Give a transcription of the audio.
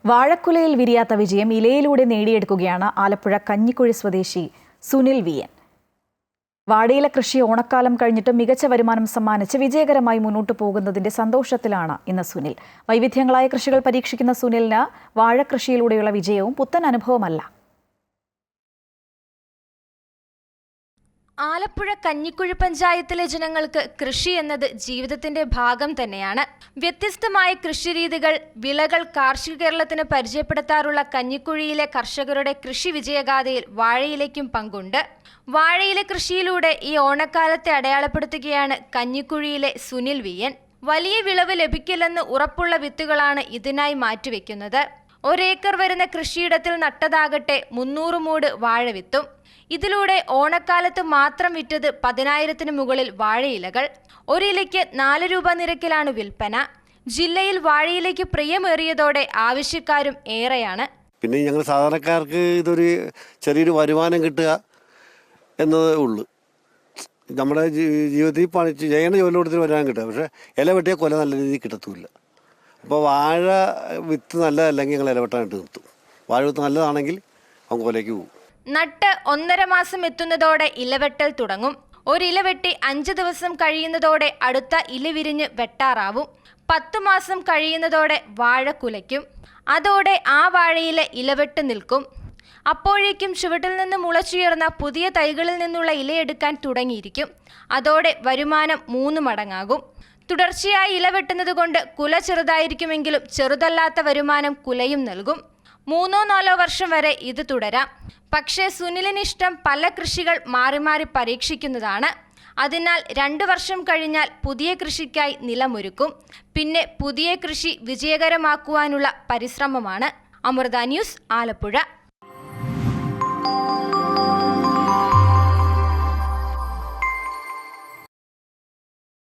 വാഴക്കുലയിൽ വിരിയാത്ത വിജയം ഇലയിലൂടെ നേടിയെടുക്കുകയാണ് ആലപ്പുഴ കഞ്ഞിക്കുഴി സ്വദേശി സുനിൽ വിയൻ. വാഴയില കൃഷി ഓണക്കാലം കഴിഞ്ഞിട്ട് മികച്ച വരുമാനം സമ്മാനിച്ച് വിജയകരമായി മുന്നോട്ടു പോകുന്നതിന്റെ സന്തോഷത്തിലാണ് ഇന്ന് സുനിൽ. വൈവിധ്യങ്ങളായ കൃഷികൾ പരീക്ഷിക്കുന്ന സുനിലിന് വാഴകൃഷിയിലൂടെയുള്ള വിജയവും പുത്തൻ അനുഭവമല്ല. ആലപ്പുഴ കഞ്ഞിക്കുഴി പഞ്ചായത്തിലെ ജനങ്ങൾക്ക് കൃഷി എന്നത് ജീവിതത്തിന്റെ ഭാഗം തന്നെയാണ്. വ്യത്യസ്തമായ കൃഷിരീതികൾ, വിളകൾ കാർഷിക കേരളത്തിന് പരിചയപ്പെടുത്താറുള്ള കഞ്ഞിക്കുഴിയിലെ കർഷകരുടെ കൃഷി വിജയഗാഥയിൽ വാഴയിലേക്കും പങ്കുണ്ട്. വാഴയില കൃഷിയിലൂടെ ഈ ഓണക്കാലത്തെ അടയാളപ്പെടുത്തുകയാണ് കഞ്ഞിക്കുഴിയിലെ സുനിൽ വിയൻ. വലിയ വിളവ് ലഭിക്കില്ലെന്ന് ഉറപ്പുള്ള വിത്തുകളാണ് ഇതിനായി മാറ്റിവെക്കുന്നത്. ഒരേക്കർ വരുന്ന കൃഷിയിടത്തിൽ നട്ടതാകട്ടെ 300 മൂട് വാഴവിത്തും. ഇതിലൂടെ ഓണക്കാലത്ത് മാത്രം വിറ്റത് 10,000-ന് മുകളിൽ വാഴയിലകൾ. ഒരിലയ്ക്ക് 4 രൂപ നിരക്കിലാണ് വിൽപ്പന. ജില്ലയിൽ വാഴയിലേക്ക് പ്രിയമേറിയതോടെ ആവശ്യക്കാരും ഏറെയാണ്. പിന്നെ ഞങ്ങൾ സാധാരണക്കാർക്ക് ഇതൊരു ചെറിയൊരു വരുമാനം കിട്ടുക എന്നതേ ഉള്ളൂ. നമ്മുടെ ജീവിതത്തിൽ പണി ചെയ്യേണ്ട ജോലി കൊടുത്തിട്ട് വരുമാനം കിട്ടുക. പക്ഷേ ഇല വെട്ടിയാൽ കൊല നല്ല രീതിയിൽ കിട്ടത്തുമില്ല. അപ്പോൾ വാഴ വിത്ത് നല്ലതല്ലെങ്കിൽ ഞങ്ങൾ ഇല വെട്ടാനായിട്ട് നിർത്തും. വാഴ വിത്ത് നല്ലതാണെങ്കിൽ അവൻ കൊലയ്ക്ക് പോകും. നട്ട് 1.5 മാസം എത്തുന്നതോടെ ഇലവെട്ടൽ തുടങ്ങും. ഒരില വെട്ടി 5 ദിവസം കഴിയുന്നതോടെ അടുത്ത ഇല വിരിഞ്ഞ് വെട്ടാറാവും. 10 മാസം കഴിയുന്നതോടെ വാഴ കുലയ്ക്കും. അതോടെ ആ വാഴയിലെ ഇലവെട്ട് നിൽക്കും. അപ്പോഴേക്കും ചുവട്ടിൽ നിന്ന് മുളച്ചുയർന്ന പുതിയ തൈകളിൽ നിന്നുള്ള ഇലയെടുക്കാൻ തുടങ്ങിയിരിക്കും. അതോടെ വരുമാനം 3 മടങ്ങാകും. തുടർച്ചയായി ഇല വെട്ടുന്നത് കൊണ്ട് കുല ചെറുതായിരിക്കുമെങ്കിലും ചെറുതല്ലാത്ത വരുമാനം കുലയും നൽകും. 3-4 വർഷം വരെ ഇത് തുടരാം. പക്ഷേ സുനിലിനിഷ്ടം പല കൃഷികൾ മാറി മാറി പരീക്ഷിക്കുന്നതാണ്. അതിനാൽ 2 വർഷം കഴിഞ്ഞാൽ പുതിയ കൃഷിക്കായി നിലമൊരുക്കും. പിന്നെ പുതിയ കൃഷി വിജയകരമാക്കുവാനുള്ള പരിശ്രമമാണ്. അമൃത ന്യൂസ്, ആലപ്പുഴ.